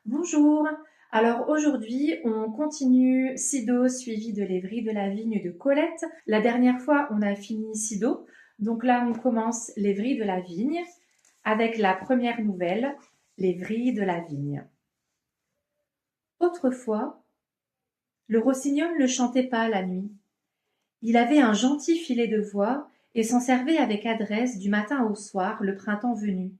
Bonjour. Alors aujourd'hui, on continue Sido suivi de l'Évry de la vigne de Colette. La dernière fois, on a fini Sido. Donc là, on commence l'Évry de la vigne avec la première nouvelle, l'Évry de la vigne. Autrefois, le rossignol ne chantait pas la nuit. Il avait un gentil filet de voix et s'en servait avec adresse du matin au soir, le printemps venu.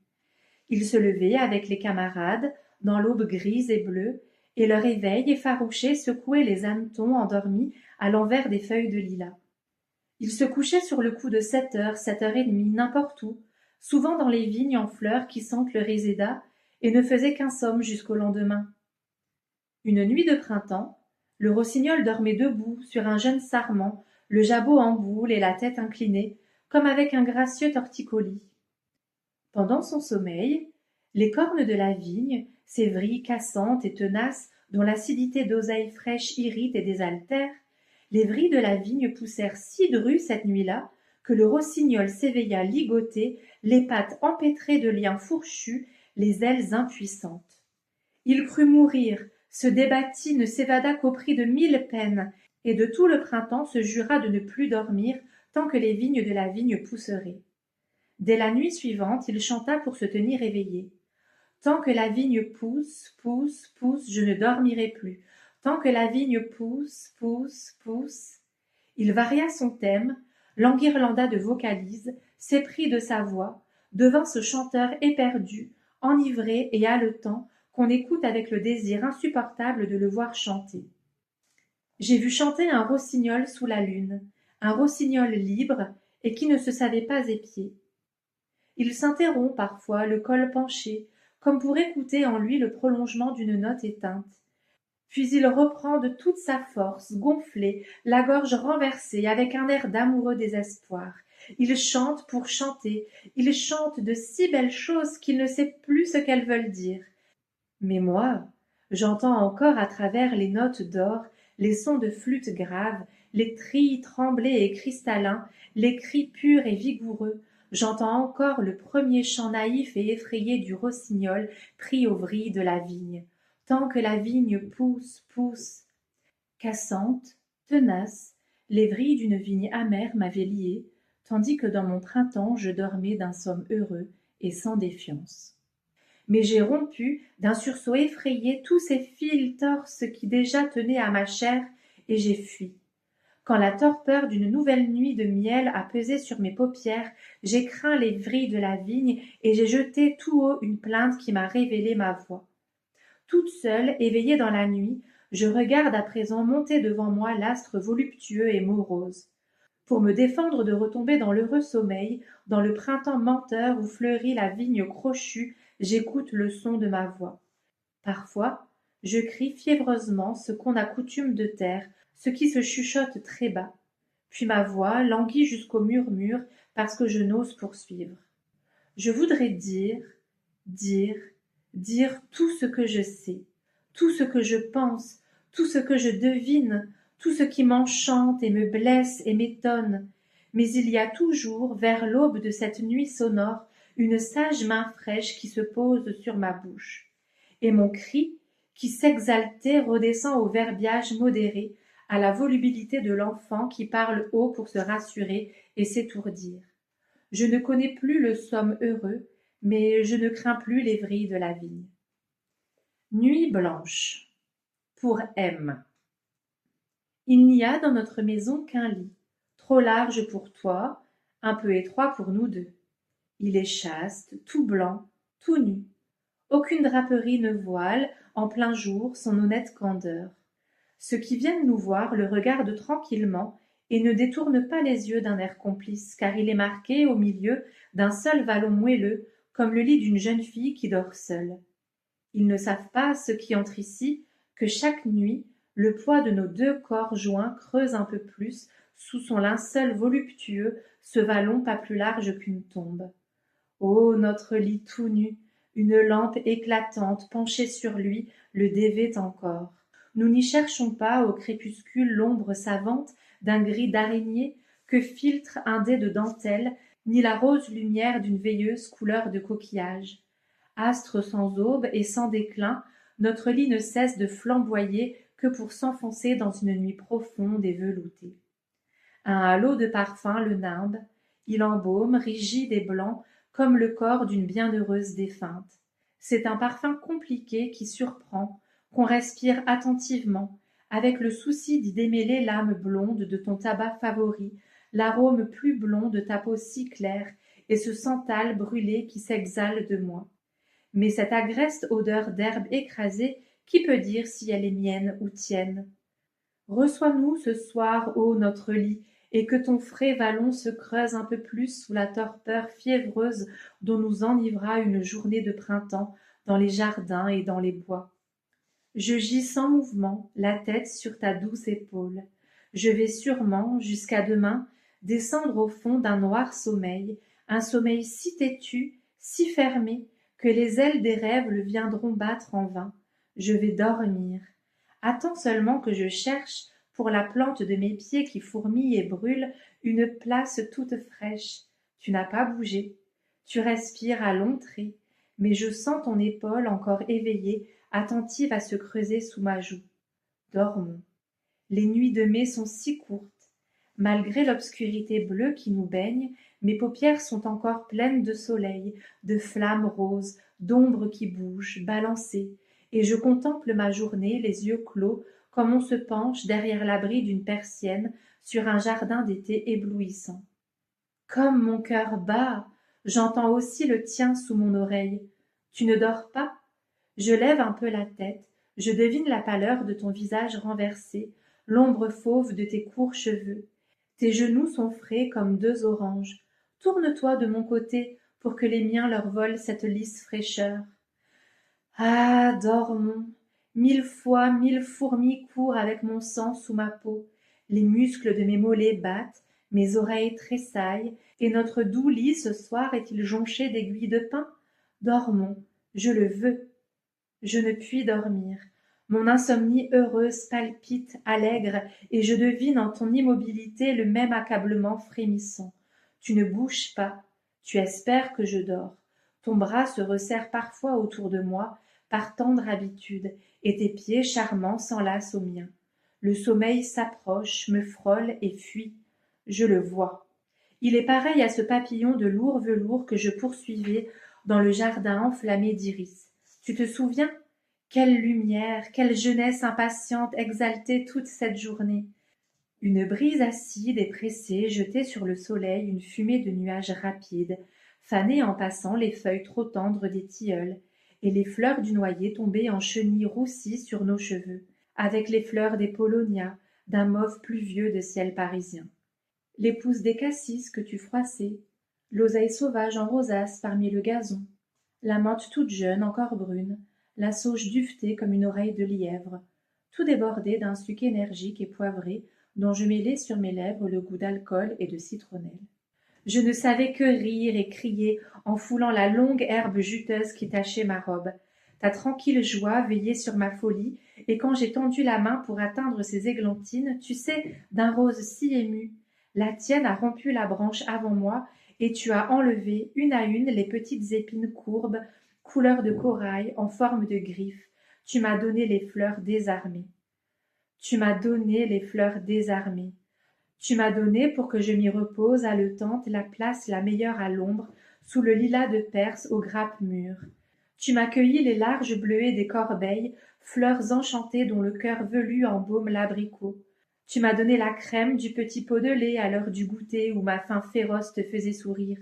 Il se levait avec les camarades dans l'aube grise et bleue, et leur éveil effarouché secouait les hannetons endormis à l'envers des feuilles de lilas. Il se couchait sur le coup de 7 heures et demie, n'importe où, souvent dans les vignes en fleurs qui sentent le réséda, et ne faisait qu'un somme jusqu'au lendemain. Une nuit de printemps, le rossignol dormait debout sur un jeune sarment, le jabot en boule et la tête inclinée, comme avec un gracieux torticolis. Pendant son sommeil, les cornes de la vigne, ces vrilles cassantes et tenaces dont l'acidité d'oseille fraîche irrite et désaltère, les vrilles de la vigne poussèrent si dru cette nuit-là que le rossignol s'éveilla ligoté, les pattes empêtrées de liens fourchus, les ailes impuissantes. Il crut mourir, se débattit, ne s'évada qu'au prix de 1000 peines, et de tout le printemps se jura de ne plus dormir tant que les vignes de la vigne pousseraient. Dès la nuit suivante, il chanta pour se tenir éveillé. Tant que la vigne pousse, pousse, pousse, je ne dormirai plus. Tant que la vigne pousse, pousse, pousse. Il varia son thème, l'enguirlanda de vocalises, s'éprit de sa voix, devint ce chanteur éperdu, enivré et haletant, qu'on écoute avec le désir insupportable de le voir chanter. J'ai vu chanter un rossignol sous la lune, un rossignol libre et qui ne se savait pas épier. Il s'interrompt parfois, le col penché, comme pour écouter en lui le prolongement d'une note éteinte. Puis il reprend de toute sa force, gonflé, la gorge renversée, avec un air d'amoureux désespoir. Il chante pour chanter, il chante de si belles choses qu'il ne sait plus ce qu'elles veulent dire. Mais moi, j'entends encore à travers les notes d'or, les sons de flûte grave, les trilles tremblés et cristallins, les cris purs et vigoureux, j'entends encore le premier chant naïf et effrayé du rossignol pris aux vrilles de la vigne. Tant que la vigne pousse, pousse, cassante, tenace, les vrilles d'une vigne amère m'avaient lié, tandis que dans mon printemps je dormais d'un somme heureux et sans défiance. Mais j'ai rompu, d'un sursaut effrayé, tous ces fils torses qui déjà tenaient à ma chair, et j'ai fui. Quand la torpeur d'une nouvelle nuit de miel a pesé sur mes paupières, j'ai craint les vrilles de la vigne, et j'ai jeté tout haut une plainte qui m'a révélé ma voix. Toute seule, éveillée dans la nuit, je regarde à présent monter devant moi l'astre voluptueux et morose. Pour me défendre de retomber dans l'heureux sommeil, dans le printemps menteur où fleurit la vigne crochue, j'écoute le son de ma voix. Parfois, je crie fiévreusement ce qu'on a coutume de taire, ce qui se chuchote très bas. Puis ma voix languit jusqu'au murmure parce que je n'ose poursuivre. Je voudrais dire, dire, dire tout ce que je sais, tout ce que je pense, tout ce que je devine, tout ce qui m'enchante et me blesse et m'étonne. Mais il y a toujours, vers l'aube de cette nuit sonore, une sage main fraîche qui se pose sur ma bouche. Et mon cri, qui s'exaltait, redescend au verbiage modéré, à la volubilité de l'enfant qui parle haut pour se rassurer et s'étourdir. Je ne connais plus le somme heureux, mais je ne crains plus les vrilles de la vigne. Nuit blanche. Pour M. Il n'y a dans notre maison qu'un lit, trop large pour toi, un peu étroit pour nous deux. Il est chaste, tout blanc, tout nu. Aucune draperie ne voile, en plein jour, son honnête candeur. Ceux qui viennent nous voir le regardent tranquillement et ne détournent pas les yeux d'un air complice, car il est marqué au milieu d'un seul vallon moelleux, comme le lit d'une jeune fille qui dort seule. Ils ne savent pas, ceux qui entrent ici, que chaque nuit, le poids de nos 2 corps joints creuse un peu plus, sous son linceul voluptueux, ce vallon pas plus large qu'une tombe. Ô notre lit tout nu, une lampe éclatante penchée sur lui le dévait encore. Nous n'y cherchons pas au crépuscule l'ombre savante d'un gris d'araignée que filtre un dais de dentelle, ni la rose lumière d'une veilleuse couleur de coquillage. Astre sans aube et sans déclin, notre lit ne cesse de flamboyer que pour s'enfoncer dans une nuit profonde et veloutée. Un halo de parfum le nimbe, il embaume, rigide et blanc, comme le corps d'une bienheureuse défunte. C'est un parfum compliqué qui surprend, qu'on respire attentivement, avec le souci d'y démêler l'âme blonde de ton tabac favori, l'arôme plus blond de ta peau si claire, et ce santal brûlé qui s'exhale de moi. Mais cette agreste odeur d'herbe écrasée, qui peut dire si elle est mienne ou tienne? Reçois-nous ce soir, ô notre lit, et que ton frais vallon se creuse un peu plus sous la torpeur fiévreuse dont nous enivra une journée de printemps dans les jardins et dans les bois. Je gis sans mouvement, la tête sur ta douce épaule. Je vais sûrement, jusqu'à demain, descendre au fond d'un noir sommeil, un sommeil si têtu, si fermé, que les ailes des rêves le viendront battre en vain. Je vais dormir. Attends seulement que je cherche, pour la plante de mes pieds qui fourmille et brûle, une place toute fraîche. Tu n'as pas bougé. Tu respires à longs traits, mais je sens ton épaule encore éveillée, attentive à se creuser sous ma joue. Dormons. Les nuits de mai sont si courtes. Malgré l'obscurité bleue qui nous baigne, mes paupières sont encore pleines de soleil, de flammes roses, d'ombres qui bougent, balancées, et je contemple ma journée les yeux clos, comme on se penche derrière l'abri d'une persienne sur un jardin d'été éblouissant. Comme mon cœur bat, j'entends aussi le tien sous mon oreille. Tu ne dors pas? Je lève un peu la tête, je devine la pâleur de ton visage renversé, l'ombre fauve de tes courts cheveux. Tes genoux sont frais comme deux oranges. Tourne-toi de mon côté pour que les miens leur volent cette lisse fraîcheur. Ah, dormons. 1000 fois 1000 fourmis courent avec mon sang sous ma peau. Les muscles de mes mollets battent, mes oreilles tressaillent, et notre doux lit ce soir est-il jonché d'aiguilles de pin? Dormons, je le veux. Je ne puis dormir. Mon insomnie heureuse palpite, allègre, et je devine en ton immobilité le même accablement frémissant. Tu ne bouges pas, tu espères que je dors. Ton bras se resserre parfois autour de moi, par tendre habitude, et tes pieds charmants s'enlacent aux miens. Le sommeil s'approche, me frôle et fuit. Je le vois. Il est pareil à ce papillon de lourd velours que je poursuivais dans le jardin enflammé d'iris. Tu te souviens? Quelle lumière, quelle jeunesse impatiente exaltait toute cette journée! Une brise acide et pressée jetait sur le soleil une fumée de nuages rapides, fanait en passant les feuilles trop tendres des tilleuls, et les fleurs du noyer tombaient en chenilles roussies sur nos cheveux, avec les fleurs des paulownias, d'un mauve pluvieux de ciel parisien. Les pousses des cassis que tu froissais, l'oseille sauvage en rosace parmi le gazon, la menthe toute jeune, encore brune, la sauge duvetée comme une oreille de lièvre, tout débordé d'un suc énergique et poivré dont je mêlais sur mes lèvres le goût d'alcool et de citronnelle. Je ne savais que rire et crier en foulant la longue herbe juteuse qui tachait ma robe. Ta tranquille joie veillait sur ma folie, et quand j'ai tendu la main pour atteindre ces églantines, tu sais, d'un rose si ému, la tienne a rompu la branche avant moi, et tu as enlevé, une à une, les petites épines courbes, couleur de corail, en forme de griffes. Tu m'as donné les fleurs désarmées. Tu m'as donné les fleurs désarmées. Tu m'as donné, pour que je m'y repose haletante, la place la meilleure à l'ombre, sous le lilas de Perse aux grappes mûres. Tu m'as cueilli les larges bleuets des corbeilles, fleurs enchantées dont le cœur velu embaume l'abricot. Tu m'as donné la crème du petit pot de lait à l'heure du goûter où ma faim féroce te faisait sourire.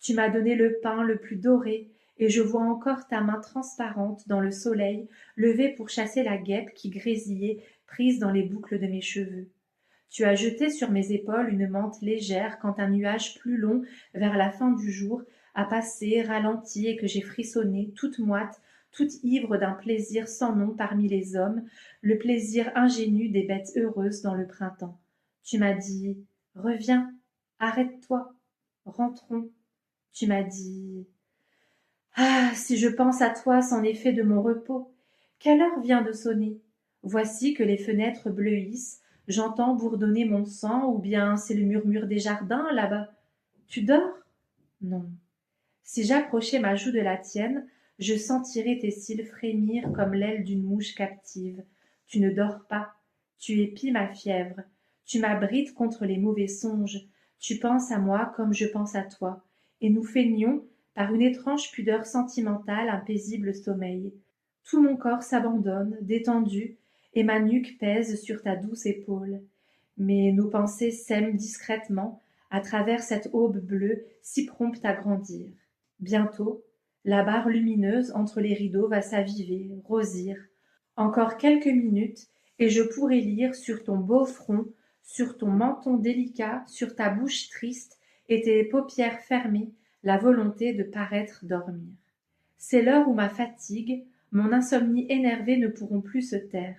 Tu m'as donné le pain le plus doré, et je vois encore ta main transparente dans le soleil, levée pour chasser la guêpe qui grésillait, prise dans les boucles de mes cheveux. Tu as jeté sur mes épaules une mante légère quand un nuage plus long, vers la fin du jour, a passé, ralenti, et que j'ai frissonné, toute moite, toute ivre d'un plaisir sans nom parmi les hommes, le plaisir ingénu des bêtes heureuses dans le printemps. Tu m'as dit « Reviens, arrête-toi, rentrons ». Tu m'as dit « Ah, si je pense à toi, c'en est fait de mon repos. Quelle heure vient de sonner? Voici que les fenêtres bleuissent, j'entends bourdonner mon sang, ou bien c'est le murmure des jardins, là-bas. Tu dors? Non. Si j'approchais ma joue de la tienne, Je sentirai tes cils frémir comme l'aile d'une mouche captive. Tu ne dors pas, tu épies ma fièvre, tu m'abrites contre les mauvais songes, tu penses à moi comme je pense à toi, et nous feignons, par une étrange pudeur sentimentale, un paisible sommeil. Tout mon corps s'abandonne, détendu, et ma nuque pèse sur ta douce épaule. Mais nos pensées s'aiment discrètement, à travers cette aube bleue si prompte à grandir. Bientôt, la barre lumineuse entre les rideaux va s'aviver, rosir. Encore quelques minutes, et je pourrai lire sur ton beau front, sur ton menton délicat, sur ta bouche triste et tes paupières fermées, la volonté de paraître dormir. C'est l'heure où ma fatigue, mon insomnie énervée ne pourront plus se taire,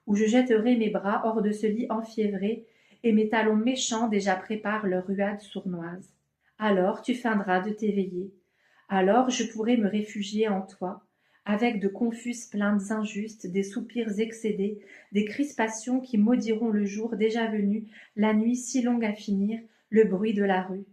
où je jetterai mes bras hors de ce lit enfiévré, et mes talons méchants déjà préparent leur ruade sournoise. Alors tu feindras de t'éveiller. Alors je pourrai me réfugier en toi, avec de confuses plaintes injustes, des soupirs excédés, des crispations qui maudiront le jour déjà venu, la nuit si longue à finir, le bruit de la rue.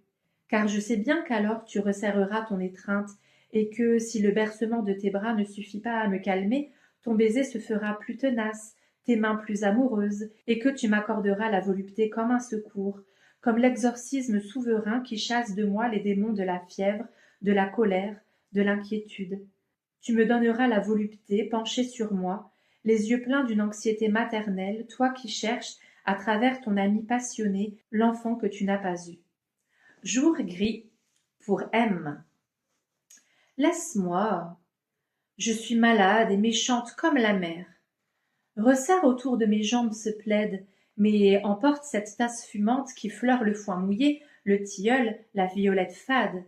Car je sais bien qu'alors tu resserreras ton étreinte, et que, si le bercement de tes bras ne suffit pas à me calmer, ton baiser se fera plus tenace, tes mains plus amoureuses, et que tu m'accorderas la volupté comme un secours, comme l'exorcisme souverain qui chasse de moi les démons de la fièvre, de la colère, de l'inquiétude. Tu me donneras la volupté, penchée sur moi, les yeux pleins d'une anxiété maternelle, toi qui cherches, à travers ton ami passionné, l'enfant que tu n'as pas eu. Jour gris pour M. Laisse-moi. Je suis malade et méchante comme la mer. Resserre autour de mes jambes ce plaid, mais emporte cette tasse fumante qui fleure le foin mouillé, le tilleul, la violette fade.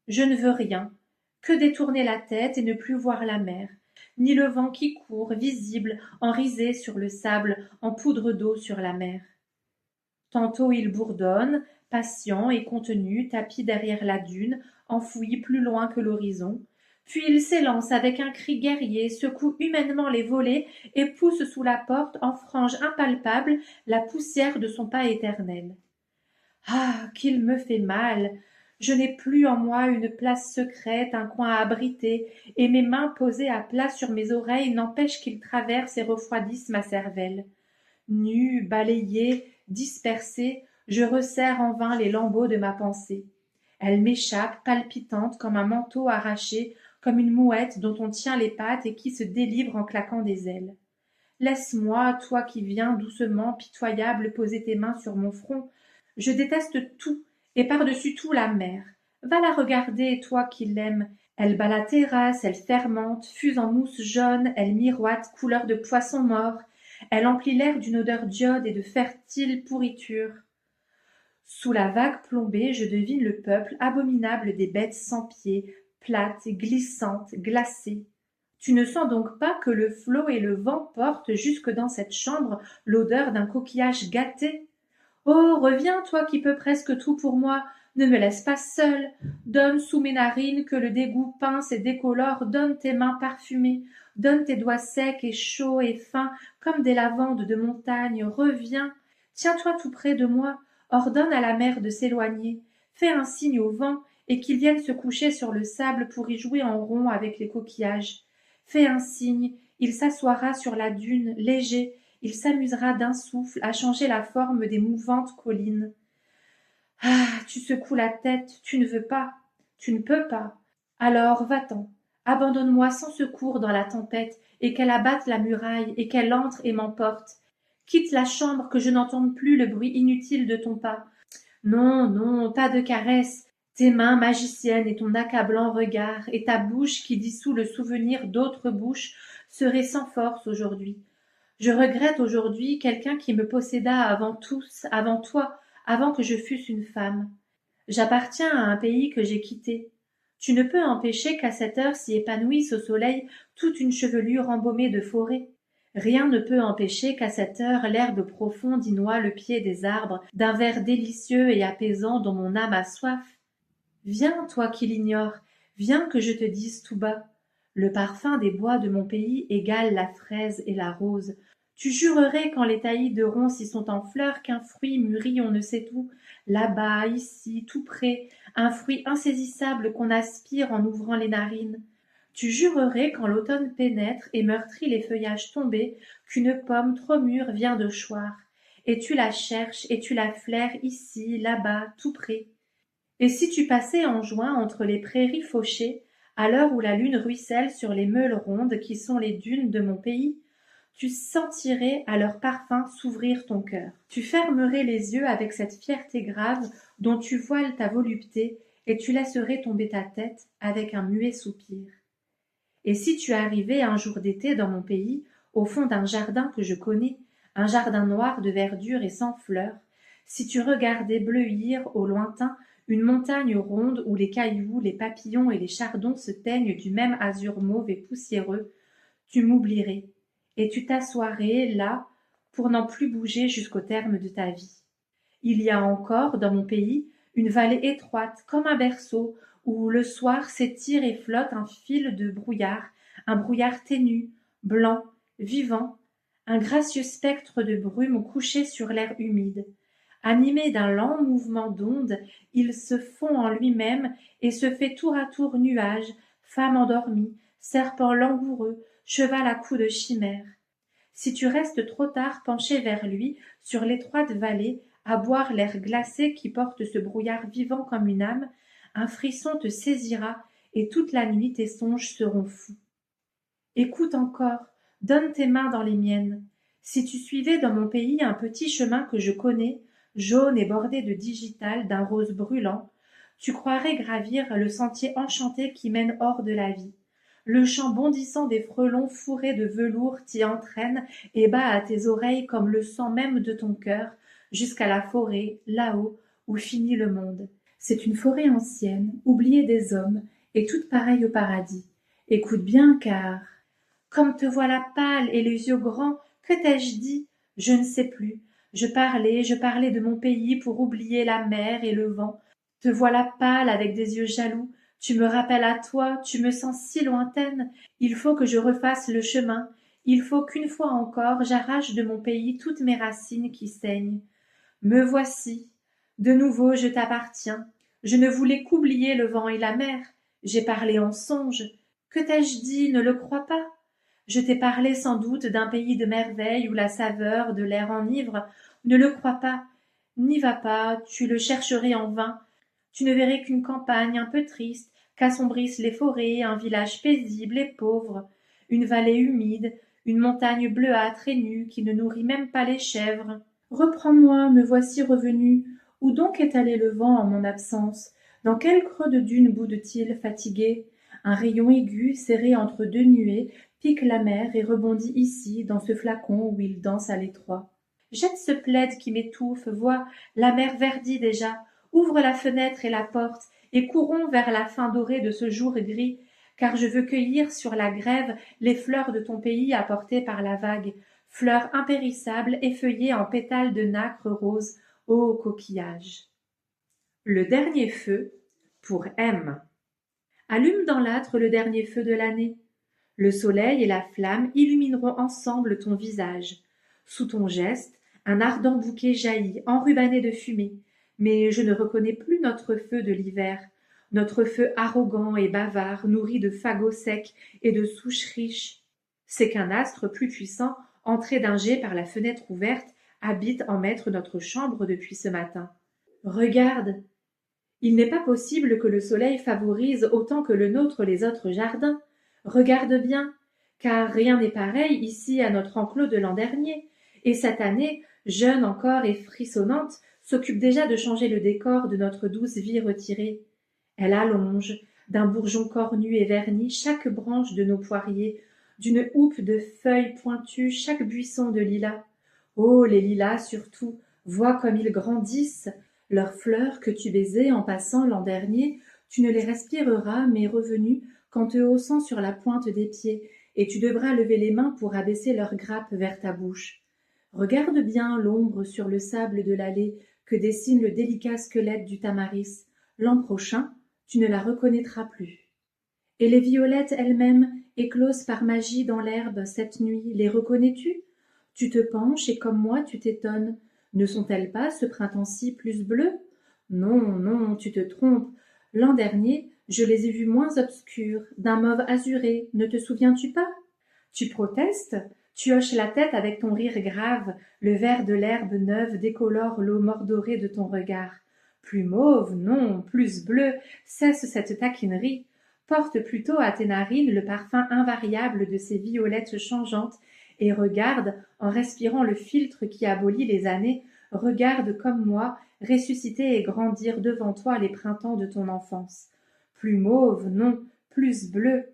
Je ne veux rien, que détourner la tête et ne plus voir la mer, ni le vent qui court, visible, enrisé sur le sable, en poudre d'eau sur la mer. Tantôt il bourdonne, patient et contenu, tapis derrière la dune, enfoui plus loin que l'horizon. Puis il s'élance avec un cri guerrier, secoue humainement les volets et pousse sous la porte, en frange impalpable, la poussière de son pas éternel. Ah, qu'il me fait mal! Je n'ai plus en moi une place secrète, un coin à abriter, et mes mains posées à plat sur mes oreilles n'empêchent qu'ils traversent et refroidissent ma cervelle. Nue, balayée, dispersée, je resserre en vain les lambeaux de ma pensée. Elle m'échappe, palpitante comme un manteau arraché, comme une mouette dont on tient les pattes et qui se délivre en claquant des ailes. Laisse-moi, toi qui viens doucement, pitoyable, poser tes mains sur mon front. Je déteste tout, et par-dessus tout la mer. Va la regarder, toi qui l'aimes. Elle bat la terrasse, elle fermente, fuse en mousse jaune, elle miroite, couleur de poisson mort. Elle emplit l'air d'une odeur d'iode et de fertile pourriture. Sous la vague plombée, je devine le peuple abominable des bêtes sans pieds, plates, glissantes, glacées. Tu ne sens donc pas que le flot et le vent portent jusque dans cette chambre l'odeur d'un coquillage gâté? Oh, reviens, toi qui peux presque tout pour moi, ne me laisse pas seule. Donne sous mes narines que le dégoût pince et décolore, donne tes mains parfumées, donne tes doigts secs et chauds et fins comme des lavandes de montagne, reviens. Tiens-toi tout près de moi, ordonne à la mer de s'éloigner, fais un signe au vent et qu'il vienne se coucher sur le sable pour y jouer en rond avec les coquillages. Fais un signe, il s'assoira sur la dune, léger, il s'amusera d'un souffle à changer la forme des mouvantes collines. Ah, tu secoues la tête, tu ne veux pas, tu ne peux pas. Alors va-t'en, abandonne-moi sans secours dans la tempête, et qu'elle abatte la muraille, et qu'elle entre et m'emporte. Quitte la chambre, que je n'entende plus le bruit inutile de ton pas. Non, non, pas de caresses. Tes mains magiciennes et ton accablant regard, et ta bouche qui dissout le souvenir d'autres bouches, seraient sans force aujourd'hui. Je regrette aujourd'hui quelqu'un qui me posséda avant tous, avant toi, avant que je fusse une femme. J'appartiens à un pays que j'ai quitté. Tu ne peux empêcher qu'à cette heure s'y épanouisse au soleil toute une chevelure embaumée de forêt. Rien ne peut empêcher qu'à cette heure l'herbe profonde y noie le pied des arbres d'un vert délicieux et apaisant dont mon âme a soif. Viens, toi qui l'ignores, viens que je te dise tout bas. Le parfum des bois de mon pays égale la fraise et la rose. Tu jurerais, quand les taillis de ronces y sont en fleurs, qu'un fruit mûri on ne sait où, là-bas, ici, tout près, un fruit insaisissable qu'on aspire en ouvrant les narines. Tu jurerais, quand l'automne pénètre et meurtrit les feuillages tombés, qu'une pomme trop mûre vient de choir, et tu la cherches et tu la flaires ici, là-bas, tout près. Et si tu passais en juin entre les prairies fauchées, à l'heure où la lune ruisselle sur les meules rondes qui sont les dunes de mon pays, tu sentirais à leur parfum s'ouvrir ton cœur. Tu fermerais les yeux avec cette fierté grave dont tu voiles ta volupté, et tu laisserais tomber ta tête avec un muet soupir. Et si tu arrivais un jour d'été dans mon pays, au fond d'un jardin que je connais, un jardin noir de verdure et sans fleurs, si tu regardais bleuir au lointain une montagne ronde où les cailloux, les papillons et les chardons se teignent du même azur mauve et poussiéreux, tu m'oublierais, et tu t'assoirais là pour n'en plus bouger jusqu'au terme de ta vie. Il y a encore, dans mon pays, une vallée étroite comme un berceau, où le soir s'étire et flotte un fil de brouillard, un brouillard ténu, blanc, vivant, un gracieux spectre de brume couché sur l'air humide. Animé d'un lent mouvement d'ondes, il se fond en lui-même et se fait tour à tour nuage, femme endormie, serpent langoureux, cheval à cou de chimère. Si tu restes trop tard penché vers lui, sur l'étroite vallée, à boire l'air glacé qui porte ce brouillard vivant comme une âme, un frisson te saisira, et toute la nuit tes songes seront fous. Écoute encore, donne tes mains dans les miennes. Si tu suivais dans mon pays un petit chemin que je connais, jaune et bordé de digital d'un rose brûlant, tu croirais gravir le sentier enchanté qui mène hors de la vie. Le chant bondissant des frelons fourrés de velours t'y entraîne et bat à tes oreilles comme le sang même de ton cœur, jusqu'à la forêt, là-haut, où finit le monde. C'est une forêt ancienne, oubliée des hommes, et toute pareille au paradis. Écoute bien, car... Comme te voilà pâle et les yeux grands, que t'ai-je dit? Je ne sais plus. Je parlais de mon pays pour oublier la mer et le vent. Te voilà pâle avec des yeux jaloux. Tu me rappelles à toi, tu me sens si lointaine. Il faut que je refasse le chemin. Il faut qu'une fois encore j'arrache de mon pays toutes mes racines qui saignent. Me voici. De nouveau je t'appartiens. Je ne voulais qu'oublier le vent et la mer. J'ai parlé en songe. Que t'ai-je dit? Ne le crois pas. Je t'ai parlé sans doute d'un pays de merveilles où la saveur de l'air enivre. Ne le crois pas. N'y va pas, tu le chercherais en vain. Tu ne verrais qu'une campagne un peu triste, qu'assombrissent les forêts, un village paisible et pauvre, une vallée humide, une montagne bleuâtre et nue qui ne nourrit même pas les chèvres. Reprends-moi, me voici revenu. Où donc est allé le vent en mon absence? Dans quel creux de dune boude-t-il fatigué? Un rayon aigu, serré entre deux nuées, pique la mer et rebondit ici, dans ce flacon où il danse à l'étroit. Jette ce plaid qui m'étouffe, vois, la mer verdit déjà. Ouvre la fenêtre et la porte, et courons vers la fin dorée de ce jour gris, car je veux cueillir sur la grève les fleurs de ton pays apportées par la vague, fleurs impérissables effeuillées en pétales de nacre rose, ô coquillage. Le dernier feu pour M. Allume dans l'âtre le dernier feu de l'année. Le soleil et la flamme illumineront ensemble ton visage. Sous ton geste, un ardent bouquet jaillit, enrubanné de fumée. Mais je ne reconnais plus notre feu de l'hiver, notre feu arrogant et bavard, nourri de fagots secs et de souches riches. C'est qu'un astre plus puissant, entré d'un jet par la fenêtre ouverte, habite en maître notre chambre depuis ce matin. Regarde! Il n'est pas possible que le soleil favorise autant que le nôtre les autres jardins. Regarde bien, car rien n'est pareil ici à notre enclos de l'an dernier, et cette année, jeune encore et frissonnante, s'occupe déjà de changer le décor de notre douce vie retirée. Elle allonge, d'un bourgeon cornu et verni, chaque branche de nos poiriers, d'une houppe de feuilles pointues chaque buisson de lilas. Oh, les lilas surtout, vois comme ils grandissent! Leurs fleurs que tu baisais en passant l'an dernier, tu ne les respireras, mais revenus, qu'en te haussant sur la pointe des pieds, et tu devras lever les mains pour abaisser leurs grappes vers ta bouche. Regarde bien l'ombre sur le sable de l'allée que dessine le délicat squelette du tamaris. L'an prochain, tu ne la reconnaîtras plus. Et les violettes elles-mêmes, écloses par magie dans l'herbe cette nuit, les reconnais-tu? Tu te penches et comme moi tu t'étonnes. Ne sont-elles pas, ce printemps-ci, plus bleues? Non, non, tu te trompes. L'an dernier, Je les ai vus moins obscurs, d'un mauve azuré, ne te souviens-tu pas? Tu protestes? Tu hoches la tête avec ton rire grave, le vert de l'herbe neuve décolore l'eau mordorée de ton regard. Plus mauve, non, plus bleu, cesse cette taquinerie. Porte plutôt à tes narines le parfum invariable de ces violettes changeantes, et regarde, en respirant le philtre qui abolit les années, regarde comme moi ressusciter et grandir devant toi les printemps de ton enfance. Plus mauve, non, plus bleu.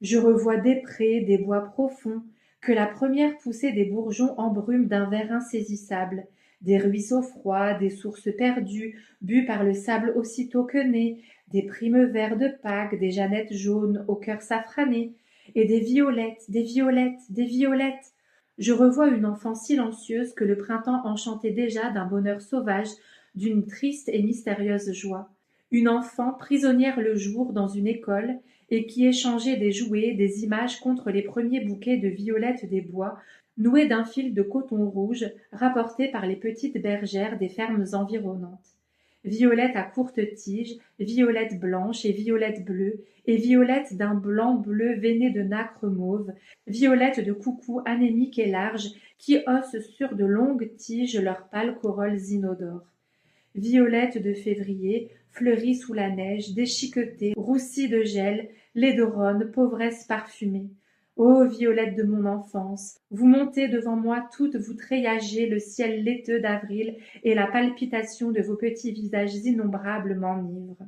Je revois des prés, des bois profonds, que la première poussée des bourgeons embrume d'un vert insaisissable, des ruisseaux froids, des sources perdues, bues par le sable aussitôt que nées, des primes verts de Pâques, des jeannettes jaunes au cœur safrané, et des violettes, des violettes, des violettes. Je revois une enfant silencieuse que le printemps enchantait déjà d'un bonheur sauvage, d'une triste et mystérieuse joie. Une enfant prisonnière le jour dans une école, et qui échangeait des jouets, des images contre les premiers bouquets de violettes des bois, noués d'un fil de coton rouge rapporté par les petites bergères des fermes environnantes. Violettes à courte tige, violettes blanches et violettes bleues, et violettes d'un blanc bleu veiné de nacre mauve, violettes de coucou anémiques et larges, qui haussent sur de longues tiges leurs pâles corolles inodores. Violettes de février, fleuries sous la neige, déchiquetées, roussies de gel, laideronnes, pauvresses parfumées. Ô violettes de mon enfance, vous montez devant moi toutes, vous treillagez le ciel laiteux d'avril, et la palpitation de vos petits visages innombrables m'enivre.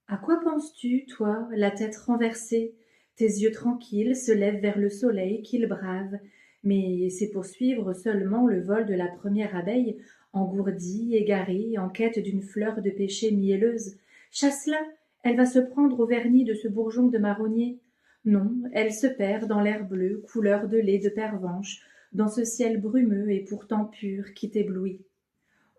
À quoi penses-tu, toi, la tête renversée? Tes yeux tranquilles se lèvent vers le soleil qu'il brave, mais c'est pour suivre seulement le vol de la première abeille, engourdie, égarée, en quête d'une fleur de pêcher mielleuse. Chasse-la, elle va se prendre au vernis de ce bourgeon de marronnier. Non, elle se perd dans l'air bleu, couleur de lait de pervenche, dans ce ciel brumeux et pourtant pur qui t'éblouit.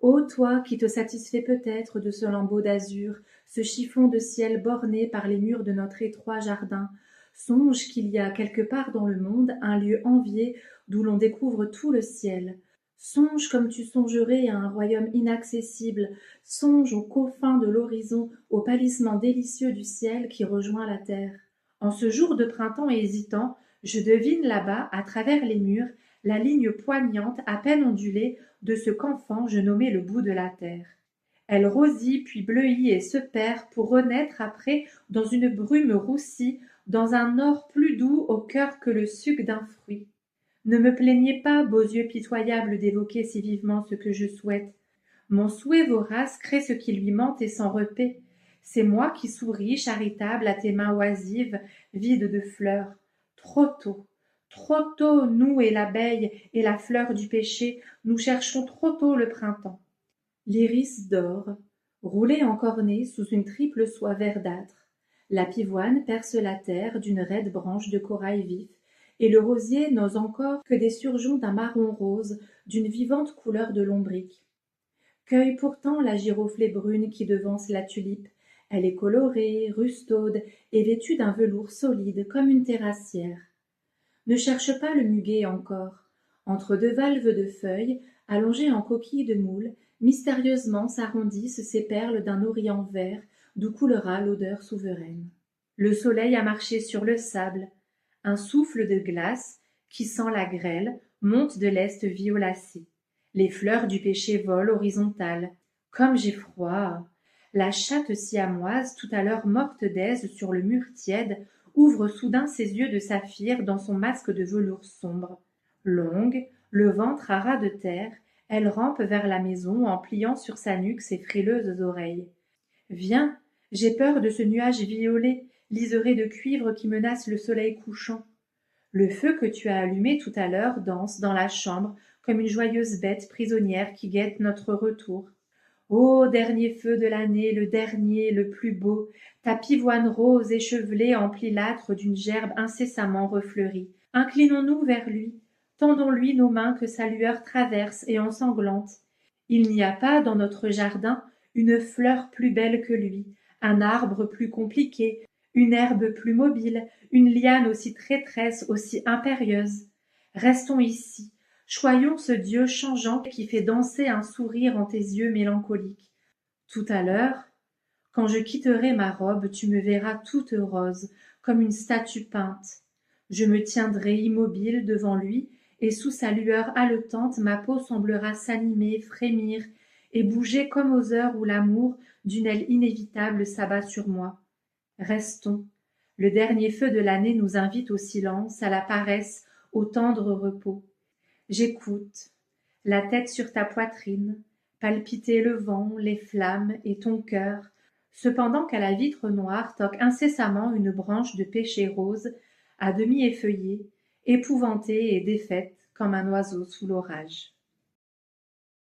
Ô toi qui te satisfais peut-être de ce lambeau d'azur, ce chiffon de ciel borné par les murs de notre étroit jardin, songe qu'il y a quelque part dans le monde un lieu envié d'où l'on découvre tout le ciel. Songe comme tu songerais à un royaume inaccessible, songe aux confins de l'horizon, au pâlissement délicieux du ciel qui rejoint la terre. En ce jour de printemps hésitant, je devine là-bas, à travers les murs, la ligne poignante, à peine ondulée, de ce qu'enfant je nommais le bout de la terre. Elle rosit puis bleuit et se perd pour renaître après dans une brume roussie, dans un or plus doux au cœur que le suc d'un fruit. Ne me plaignez pas, beaux yeux pitoyables, d'évoquer si vivement ce que je souhaite. Mon souhait vorace crée ce qui lui ment et s'en repaît. C'est moi qui souris, charitable, à tes mains oisives, vides de fleurs. Trop tôt, nous et l'abeille et la fleur du péché, nous cherchons trop tôt le printemps. L'iris dort, roulé en cornée sous une triple soie verdâtre. La pivoine perce la terre d'une raide branche de corail vif, et le rosier n'ose encore que des surjoncs d'un marron rose, d'une vivante couleur de lombric. Cueille pourtant la giroflée brune qui devance la tulipe. Elle est colorée, rustaude et vêtue d'un velours solide comme une terrassière. Ne cherche pas le muguet encore. Entre deux valves de feuilles, allongées en coquilles de moule, mystérieusement s'arrondissent ces perles d'un orient vert d'où coulera l'odeur souveraine. Le soleil a marché sur le sable. Un souffle de glace, qui sent la grêle, monte de l'est violacé. Les fleurs du péché volent horizontales. Comme j'ai froid! La chatte siamoise, tout à l'heure morte d'aise sur le mur tiède, ouvre soudain ses yeux de saphir dans son masque de velours sombre. Longue, le ventre à ras de terre, elle rampe vers la maison en pliant sur sa nuque ses frileuses oreilles. Viens, j'ai peur de ce nuage violet, liseré de cuivre qui menace le soleil couchant. Le feu que tu as allumé tout à l'heure danse dans la chambre comme une joyeuse bête prisonnière qui guette notre retour. Ô dernier feu de l'année, le dernier, le plus beau, ta pivoine rose échevelée emplit l'âtre d'une gerbe incessamment refleurie. Inclinons-nous vers lui, tendons-lui nos mains que sa lueur traverse et ensanglante. Il n'y a pas dans notre jardin une fleur plus belle que lui, un arbre plus compliqué, une herbe plus mobile, une liane aussi traîtresse, aussi impérieuse. Restons ici, choyons ce Dieu changeant qui fait danser un sourire en tes yeux mélancoliques. Tout à l'heure, Quand je quitterai ma robe, tu me verras toute rose, comme une statue peinte. Je me tiendrai immobile devant lui, et sous sa lueur haletante, ma peau semblera s'animer, frémir, et bouger comme aux heures où l'amour, d'une aile inévitable, s'abat sur moi. Restons. Le dernier feu de l'année nous invite au silence, à la paresse, au tendre repos. J'écoute, la tête sur ta poitrine, palpiter le vent, les flammes et ton cœur, cependant qu'à la vitre noire toque incessamment une branche de pêcher rose, à demi effeuillée, épouvantée et défaite comme un oiseau sous l'orage.